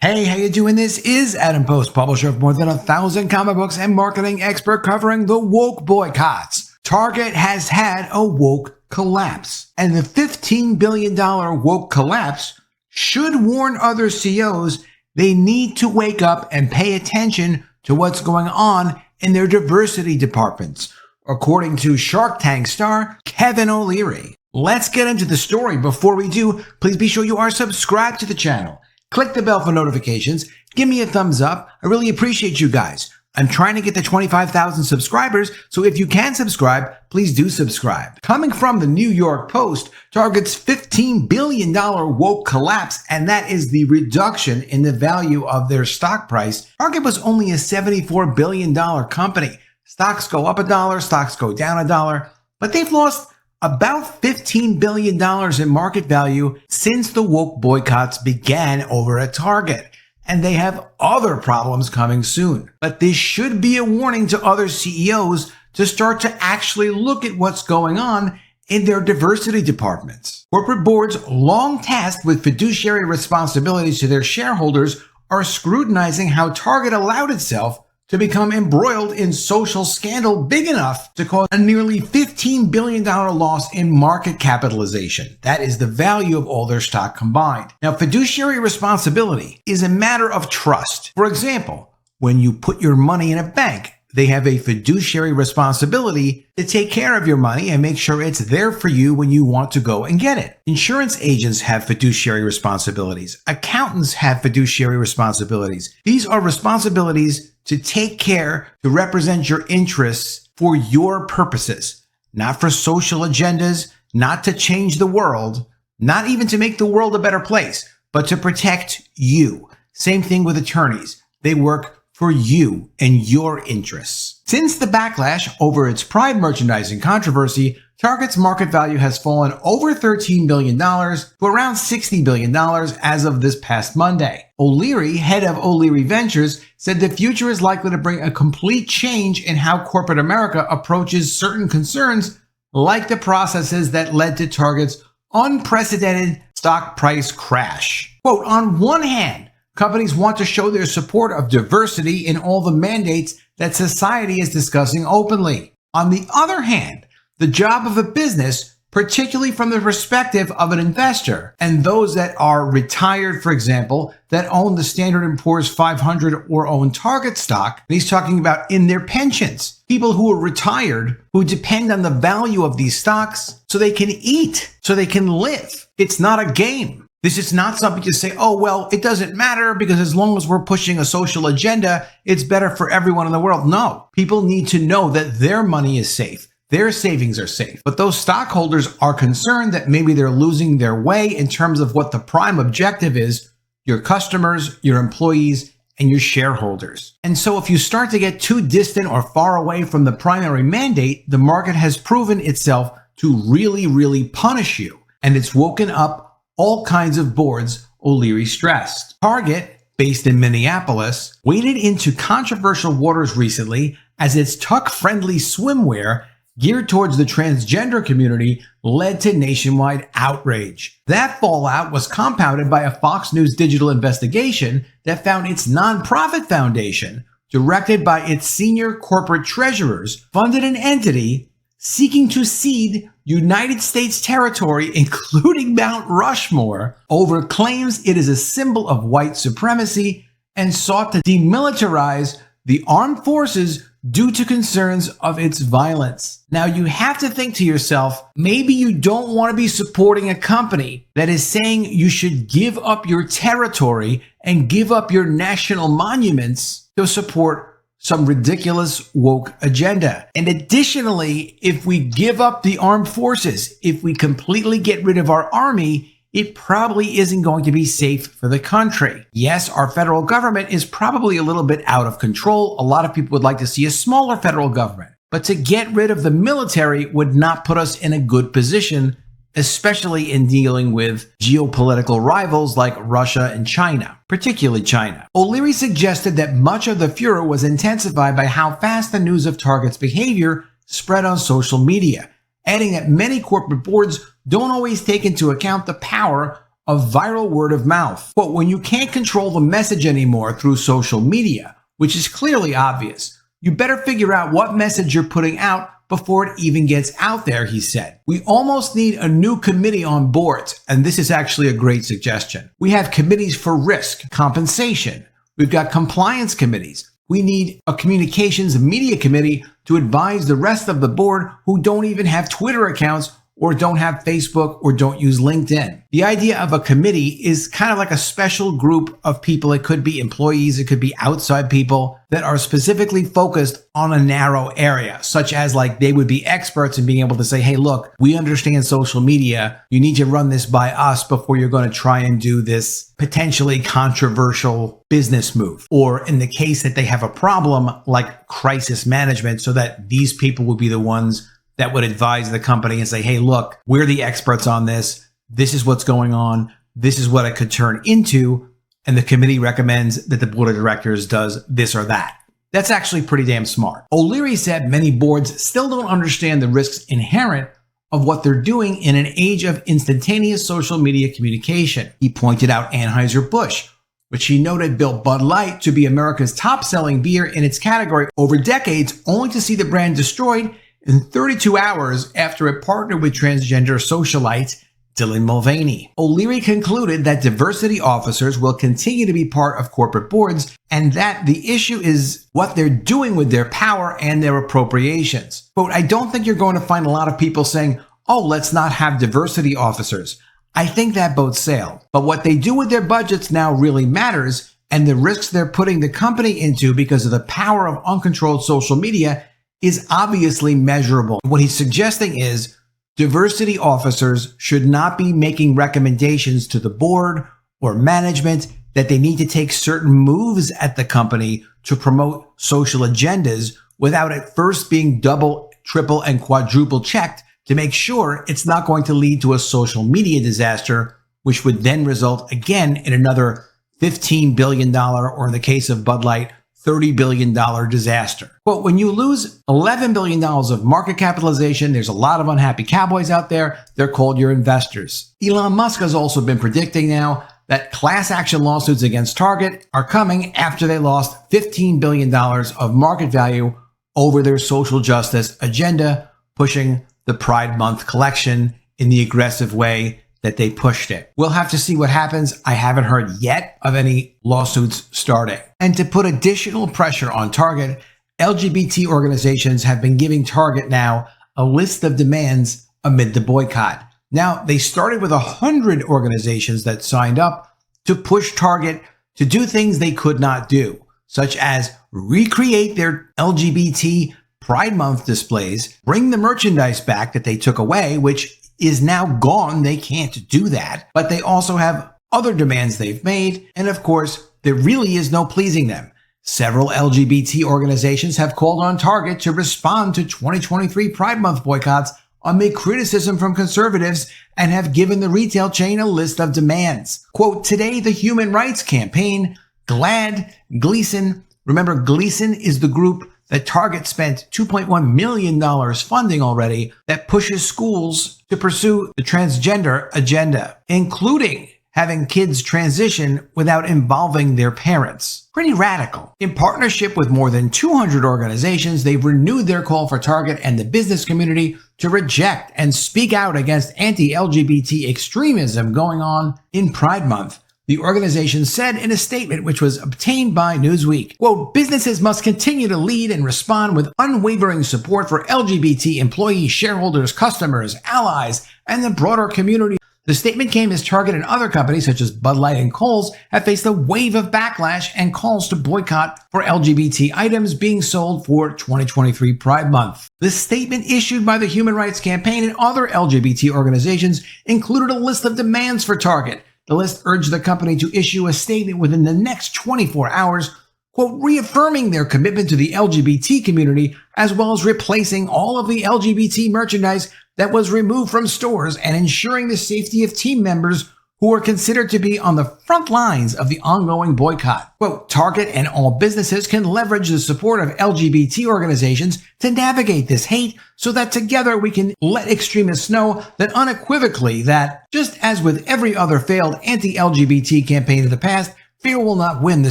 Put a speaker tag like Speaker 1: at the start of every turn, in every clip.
Speaker 1: Hey, how you doing? This is Adam Post, publisher of more than 1,000 comic books and marketing expert covering the woke boycotts. Target has had a woke collapse, and the $15 billion woke collapse should warn other CEOs they need to wake up and pay attention to what's going on in their diversity departments, according to Shark Tank star Kevin O'Leary. Let's get into the story. Before we do, please be sure you are subscribed to the channel. Click the bell for notifications. Give me a thumbs up. I really appreciate you guys. I'm trying to get to 25,000 subscribers, so if you can subscribe, please do subscribe. Coming from the New York Post, Target's $15 billion woke collapse, and that is the reduction in the value of their stock price. Target was only a $74 billion company. Stocks go up $1, stocks go down $1, but they've lost about $15 billion in market value since the woke boycotts began over at Target. And they have other problems coming soon. But this should be a warning to other CEOs to start to actually look at what's going on in their diversity departments. Corporate boards, long tasked with fiduciary responsibilities to their shareholders, are scrutinizing how Target allowed itself to become embroiled in social scandal big enough to cause a nearly $15 billion loss in market capitalization. That is the value of all their stock combined. Now, fiduciary responsibility is a matter of trust. For example, when you put your money in a bank, they have a fiduciary responsibility to take care of your money and make sure it's there for you when you want to go and get it. Insurance agents have fiduciary responsibilities. Accountants have fiduciary responsibilities. These are responsibilities to take care, to represent your interests for your purposes, not for social agendas, not to change the world, not even to make the world a better place, but to protect you. Same thing with attorneys. They work for you and your interests. Since the backlash over its Pride merchandising controversy, Target's market value has fallen over $13 billion to around $60 billion as of this past Monday. O'Leary, head of O'Leary Ventures, said the future is likely to bring a complete change in how corporate America approaches certain concerns, like the processes that led to Target's unprecedented stock price crash. Quote, on one hand, companies want to show their support of diversity in all the mandates that society is discussing openly. On the other hand, the job of a business, particularly from the perspective of an investor, and those that are retired, for example, that own the Standard & Poor's 500 or own Target stock, and he's talking about in their pensions, people who are retired, who depend on the value of these stocks so they can eat, so they can live. It's not a game. This is not something to say, oh, well, it doesn't matter because as long as we're pushing a social agenda, it's better for everyone in the world. No, people need to know that their money is safe. Their savings are safe. But those stockholders are concerned that maybe they're losing their way in terms of what the prime objective is, your customers, your employees, and your shareholders. And so if you start to get too distant or far away from the primary mandate, the market has proven itself to really, really punish you. And it's woken up all kinds of boards, O'Leary stressed. Target, based in Minneapolis, waded into controversial waters recently as its tuck-friendly swimwear geared towards the transgender community led to nationwide outrage. That fallout was compounded by a Fox News digital investigation that found its nonprofit foundation, directed by its senior corporate treasurers, funded an entity seeking to cede United States territory, including Mount Rushmore, over claims it is a symbol of white supremacy and sought to demilitarize the armed forces due to concerns of its violence. Now, you have to think to yourself, maybe you don't want to be supporting a company that is saying you should give up your territory and give up your national monuments to support some ridiculous woke agenda. And additionally, if we give up the armed forces, if we completely get rid of our army, it probably isn't going to be safe for the country. Yes, our federal government is probably a little bit out of control. A lot of people would like to see a smaller federal government. But to get rid of the military would not put us in a good position, especially in dealing with geopolitical rivals like Russia and China, particularly China. O'Leary suggested that much of the furor was intensified by how fast the news of Target's behavior spread on social media, adding that many corporate boards don't always take into account the power of viral word of mouth. But when you can't control the message anymore through social media, which is clearly obvious, you better figure out what message you're putting out before it even gets out there, he said. We almost need a new committee on boards, and this is actually a great suggestion. We have committees for risk, compensation. We've got compliance committees. We need a communications media committee to advise the rest of the board who don't even have Twitter accounts or don't have Facebook or don't use LinkedIn. The idea of a committee is kind of like a special group of people. It could be employees, it could be outside people that are specifically focused on a narrow area, such as like they would be experts in being able to say, hey, look, we understand social media. You need to run this by us before you're going to try and do this potentially controversial business move. Or in the case that they have a problem, like crisis management, so that these people would be the ones that would advise the company and say, hey, look, we're the experts on this. This is what's going on. This is what it could turn into. And the committee recommends that the board of directors does this or that. That's actually pretty damn smart. O'Leary said many boards still don't understand the risks inherent of what they're doing in an age of instantaneous social media communication. He pointed out Anheuser-Busch, which he noted built Bud Light to be America's top-selling beer in its category over decades, only to see the brand destroyed in 32 hours after it partnered with transgender socialite Dylan Mulvaney. O'Leary concluded that diversity officers will continue to be part of corporate boards and that the issue is what they're doing with their power and their appropriations. Quote, I don't think you're going to find a lot of people saying, oh, let's not have diversity officers. I think that boat sailed. But what they do with their budgets now really matters, and the risks they're putting the company into because of the power of uncontrolled social media is obviously measurable. What he's suggesting is diversity officers should not be making recommendations to the board or management that they need to take certain moves at the company to promote social agendas without it first being double, triple, and quadruple checked to make sure it's not going to lead to a social media disaster, which would then result again in another $15 billion, or in the case of Bud Light, $30 billion disaster. But when you lose $11 billion of market capitalization, there's a lot of unhappy cowboys out there. They're called your investors. Elon Musk has also been predicting now that class action lawsuits against Target are coming after they lost $15 billion of market value over their social justice agenda, pushing the Pride Month collection in the aggressive way that they pushed it. We'll have to see what happens. I haven't heard yet of any lawsuits starting. And to put additional pressure on Target, LGBT organizations have been giving Target now a list of demands amid the boycott. Now, they started with 100 organizations that signed up to push Target to do things they could not do, such as recreate their LGBT Pride Month displays, bring the merchandise back that they took away, which is now gone. They can't do that. But they also have other demands they've made. And of course, there really is no pleasing them. Several LGBT organizations have called on Target to respond to 2023 Pride Month boycotts amid criticism from conservatives and have given the retail chain a list of demands. Quote, today, the Human Rights Campaign, GLAAD, Gleason. Remember, Gleason is the group that Target spent $2.1 million funding already that pushes schools to pursue the transgender agenda, including having kids transition without involving their parents. Pretty radical. In partnership with more than 200 organizations, they've renewed their call for Target and the business community to reject and speak out against anti-LGBT extremism going on in Pride Month. The organization said in a statement which was obtained by Newsweek, quote, businesses must continue to lead and respond with unwavering support for LGBT employees, shareholders, customers, allies, and the broader community. The statement came as Target and other companies such as Bud Light and Kohl's have faced a wave of backlash and calls to boycott for LGBT items being sold for 2023 Pride Month. The statement issued by the Human Rights Campaign and other LGBT organizations included a list of demands for Target. The list urged the company to issue a statement within the next 24 hours, quote, reaffirming their commitment to the LGBT community, as well as replacing all of the LGBT merchandise that was removed from stores and ensuring the safety of team members who are considered to be on the front lines of the ongoing boycott. Quote, Target and all businesses can leverage the support of LGBT organizations to navigate this hate so that together we can let extremists know that unequivocally that, just as with every other failed anti-LGBT campaign in the past, fear will not win, the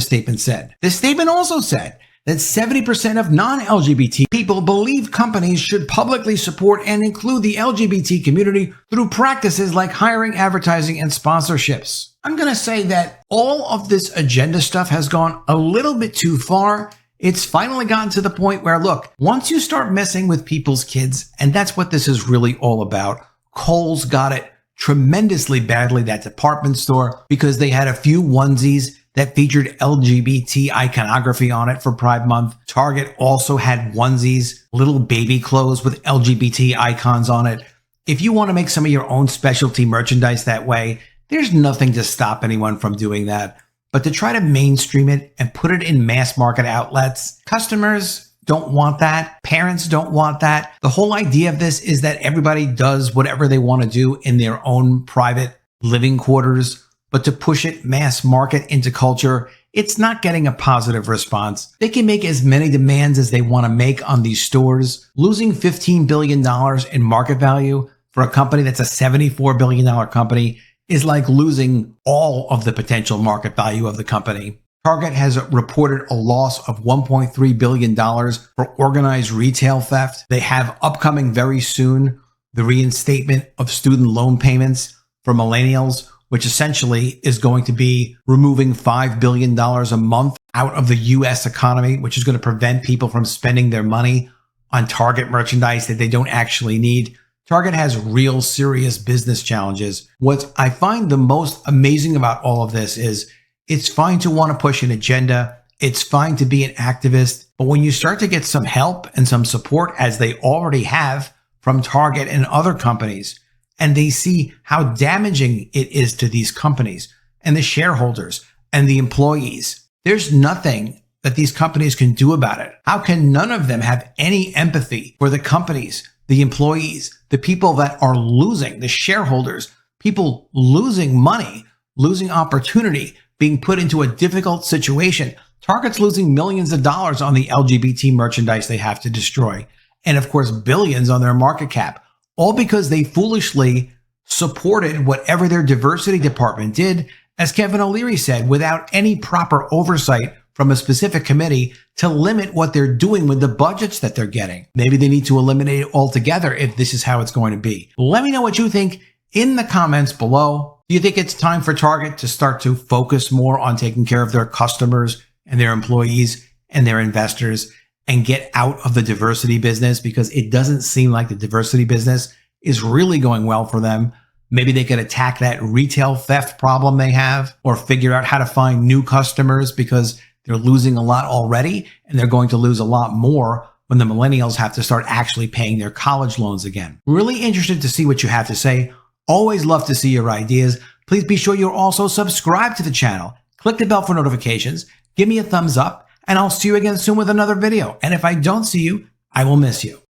Speaker 1: statement said. The statement also said that 70% of non-LGBT people believe companies should publicly support and include the LGBT community through practices like hiring, advertising, and sponsorships. I'm going to say that all of this agenda stuff has gone a little bit too far. It's finally gotten to the point where, look, once you start messing with people's kids, and that's what this is really all about, Kohl's got it tremendously badly, that department store, because they had a few onesies that featured LGBT iconography on it for Pride Month. Target also had onesies, little baby clothes with LGBT icons on it. If you want to make some of your own specialty merchandise that way, there's nothing to stop anyone from doing that. But to try to mainstream it and put it in mass market outlets, customers don't want that. Parents don't want that. The whole idea of this is that everybody does whatever they want to do in their own private living quarters. But to push it mass market into culture, it's not getting a positive response. They can make as many demands as they want to make on these stores. Losing $15 billion in market value for a company that's a $74 billion company is like losing all of the potential market value of the company. Target has reported a loss of $1.3 billion for organized retail theft. They have upcoming very soon the reinstatement of student loan payments for millennials, which essentially is going to be removing $5 billion a month out of the U.S. economy, which is going to prevent people from spending their money on Target merchandise that they don't actually need. Target has real serious business challenges. What I find the most amazing about all of this is it's fine to want to push an agenda. It's fine to be an activist. But when you start to get some help and some support, as they already have from Target and other companies, and they see how damaging it is to these companies and the shareholders and the employees, there's nothing that these companies can do about it. How can none of them have any empathy for the companies, the employees, the people that are losing, the shareholders, people losing money, losing opportunity, being put into a difficult situation? Target's losing millions of dollars on the LGBT merchandise they have to destroy. And of course, billions on their market cap. All because they foolishly supported whatever their diversity department did, as Kevin O'Leary said, without any proper oversight from a specific committee to limit what they're doing with the budgets that they're getting. Maybe they need to eliminate it altogether if this is how it's going to be. Let me know what you think in the comments below. Do you think it's time for Target to start to focus more on taking care of their customers and their employees and their investors, and get out of the diversity business? Because it doesn't seem like the diversity business is really going well for them. Maybe they could attack that retail theft problem they have, or figure out how to find new customers, because they're losing a lot already and they're going to lose a lot more when the millennials have to start actually paying their college loans again. Really interested to see what you have to say. Always love to see your ideas. Please be sure you're also subscribed to the channel. Click the bell for notifications. Give me a thumbs up. And I'll see you again soon with another video. And if I don't see you, I will miss you.